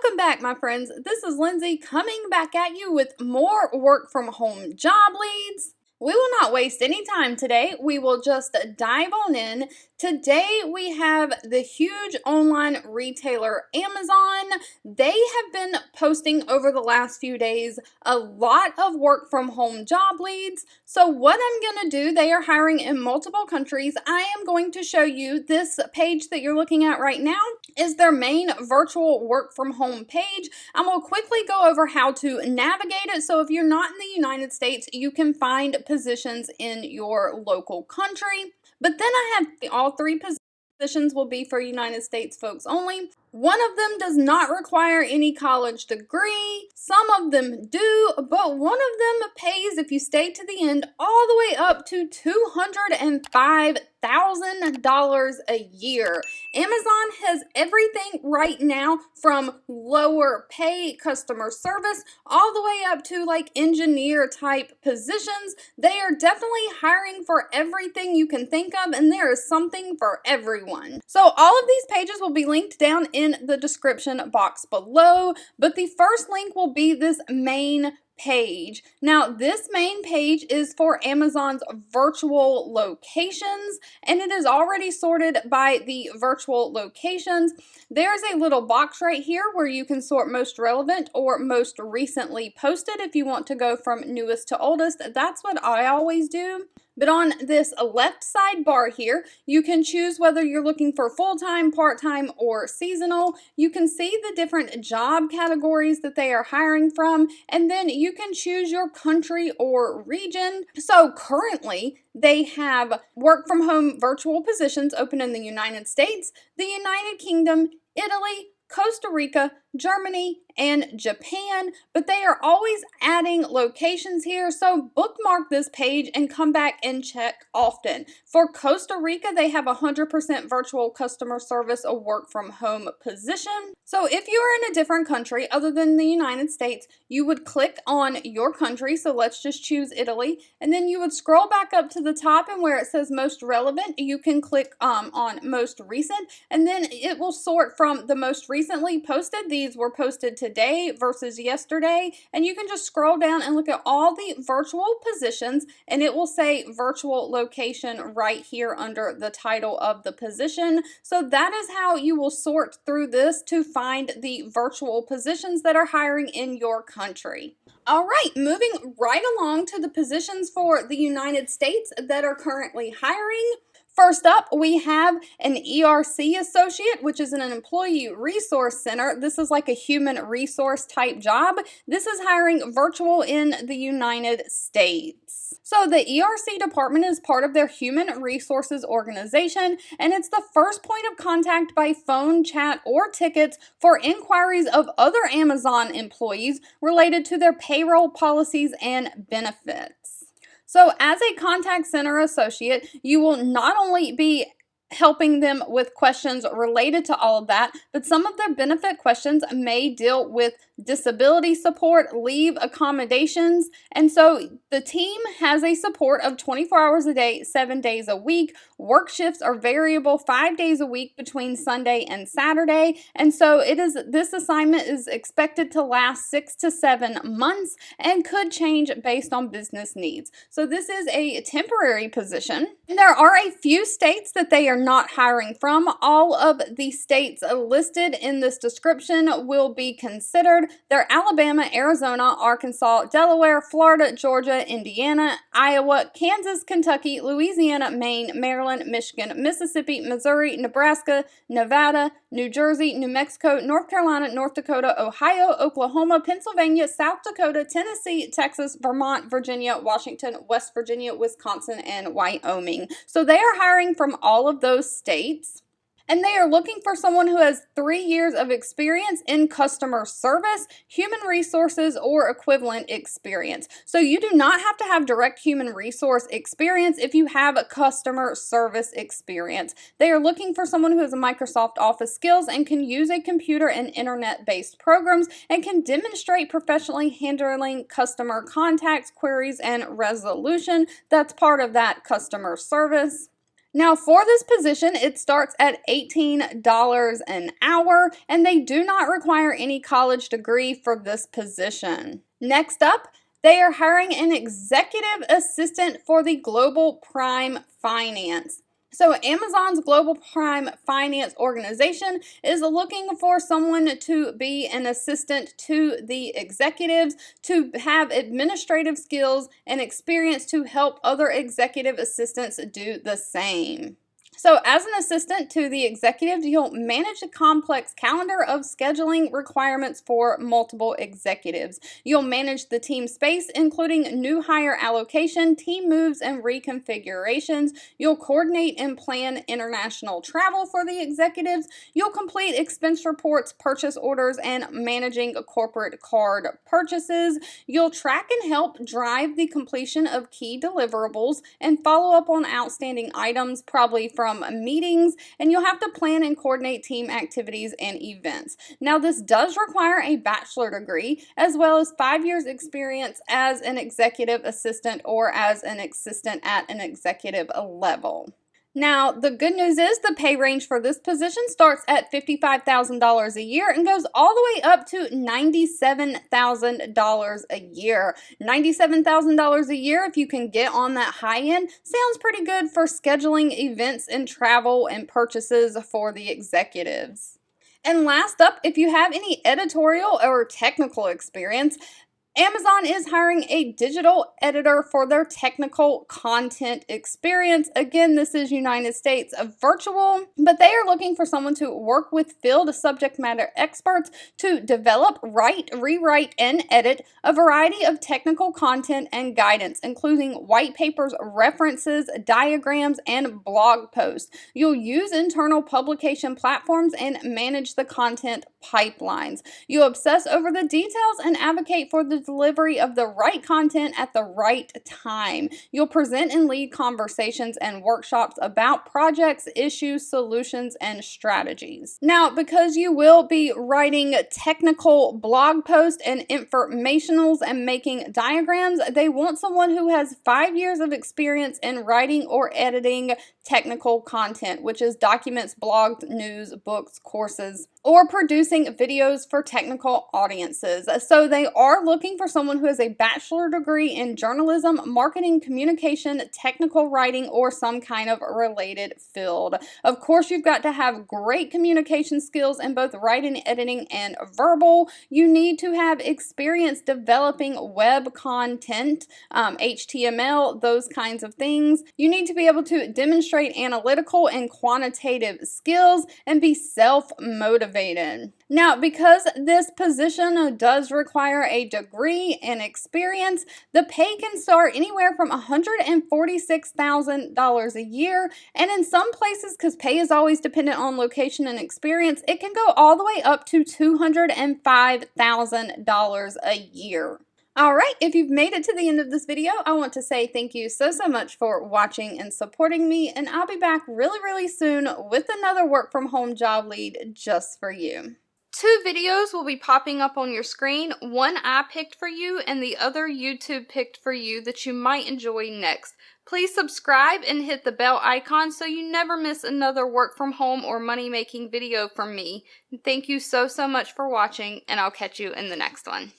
Welcome back, my friends. This is Lindsay coming back at you with more work from home job leads. We will not waste any time today. We will just dive on in. Today we have the huge online retailer Amazon. They have been posting over the last few days a lot of work from home job leads. So what I'm going to do, they are hiring in multiple countries. I am going to show you this page that you're looking at right now is their main virtual work from home page. I'm going to quickly go over how to navigate it. So if you're not in the United States, you can find positions in your local country. But then I have all three positions will be for United States folks only. One of them does not require any college degree. Some of them do, but one of them pays, if you stay to the end, all the way up to $205,000 a year. Amazon has everything right now from lower pay customer service all the way up to like engineer type positions. They are definitely hiring for everything you can think of, and there is something for everyone. So all of these pages will be linked down in the description box below, but the first link will be this main page. Now, this main page is for Amazon's virtual locations, and it is already sorted by the virtual locations. There's a little box right here where you can sort most relevant or most recently posted if you want to go from newest to oldest. That's what I always do. But on this left side bar here, you can choose whether you're looking for full-time, part-time, or seasonal. You can see the different job categories that they are hiring from, and then you can choose your country or region. So currently, they have work from home virtual positions open in the United States, the United Kingdom, Italy, Costa Rica, Germany, and Japan, but they are always adding locations here, so bookmark this page and come back and check often. For Costa Rica, they have 100% virtual customer service, a work from home position. So if you are in a different country other than the United States, you would click on your country, so let's just choose Italy, and then you would scroll back up to the top, and where it says most relevant, you can click on most recent, and then it will sort from the most recently posted. These were posted today versus yesterday, and you can just scroll down and look at all the virtual positions, and it will say virtual location right here under the title of the position. So that is how you will sort through this to find the virtual positions that are hiring in your country. All right, moving right along to the positions for the United States that are currently hiring. First up, we have an ERC associate, which is an employee resource center. This is like a human resource type job. This is hiring virtual in the United States. So the ERC department is part of their human resources organization, and it's the first point of contact by phone, chat, or tickets for inquiries of other Amazon employees related to their payroll policies and benefits. So as a contact center associate, you will not only be helping them with questions related to all of that, but some of their benefit questions may deal with disability support, leave accommodations, and so the team has a support of 24 hours a day, 7 days a week. Work shifts are variable 5 days a week between Sunday and Saturday, and so this assignment is expected to last 6 to 7 months and could change based on business needs. So this is a temporary position. There are a few states that they are not hiring from. All of the states listed in this description will be considered. They're Alabama, Arizona, Arkansas, Delaware, Florida, Georgia, Indiana, Iowa, Kansas, Kentucky, Louisiana, Maine, Maryland, Michigan, Mississippi, Missouri, Nebraska, Nevada, New Jersey, New Mexico, North Carolina, North Dakota, Ohio, Oklahoma, Pennsylvania, South Dakota, Tennessee, Texas, Vermont, Virginia, Washington, West Virginia, Wisconsin, and Wyoming. So they are hiring from all of those states. And they are looking for someone who has 3 years of experience in customer service, human resources, or equivalent experience. So you do not have to have direct human resource experience if you have a customer service experience. They are looking for someone who has a Microsoft Office skills and can use a computer and internet-based programs and can demonstrate professionally handling customer contacts, queries, and resolution. That's part of that customer service. Now, for this position, it starts at $18 an hour, and they do not require any college degree for this position. Next up, they are hiring an executive assistant for the Global Prime Finance. So Amazon's Global Prime Finance organization is looking for someone to be an assistant to the executives, to have administrative skills and experience to help other executive assistants do the same. So as an assistant to the executives, you'll manage a complex calendar of scheduling requirements for multiple executives. You'll manage the team space, including new hire allocation, team moves, and reconfigurations. You'll coordinate and plan international travel for the executives. You'll complete expense reports, purchase orders, and managing corporate card purchases. You'll track and help drive the completion of key deliverables and follow up on outstanding items, probably from meetings, and you'll have to plan and coordinate team activities and events. Now, this does require a bachelor degree as well as 5 years experience as an executive assistant or as an assistant at an executive level. Now, the good news is the pay range for this position starts at $55,000 a year and goes all the way up to $97,000 a year. $97,000 a year, if you can get on that high end, sounds pretty good for scheduling events and travel and purchases for the executives. And last up, if you have any editorial or technical experience, Amazon is hiring a digital editor for their technical content experience. Again, this is United States virtual, but they are looking for someone to work with field subject matter experts to develop, write, rewrite, and edit a variety of technical content and guidance, including white papers, references, diagrams, and blog posts. You'll use internal publication platforms and manage the content pipelines. You obsess over the details and advocate for the delivery of the right content at the right time. You'll present and lead conversations and workshops about projects, issues, solutions, and strategies. Now, because you will be writing technical blog posts and informationals and making diagrams, they want someone who has 5 years of experience in writing or editing technical content, which is documents, blogs, news, books, courses, or producing videos for technical audiences. So they are looking for someone who has a bachelor degree in journalism, marketing, communication, technical writing, or some kind of related field. Of course, you've got to have great communication skills in both writing, editing, and verbal. You need to have experience developing web content, HTML, those kinds of things. You need to be able to demonstrate analytical and quantitative skills and be self-motivated. Now, because this position does require a degree and experience, the pay can start anywhere from $146,000 a year, and in some places, because pay is always dependent on location and experience, it can go all the way up to $205,000 a year. Alright, if you've made it to the end of this video, I want to say thank you so much for watching and supporting me, and I'll be back really soon with another work from home job lead just for you. 2 videos will be popping up on your screen. One I picked for you and the other YouTube picked for you that you might enjoy next. Please subscribe and hit the bell icon so you never miss another work from home or money making video from me. Thank you so much for watching, and I'll catch you in the next one.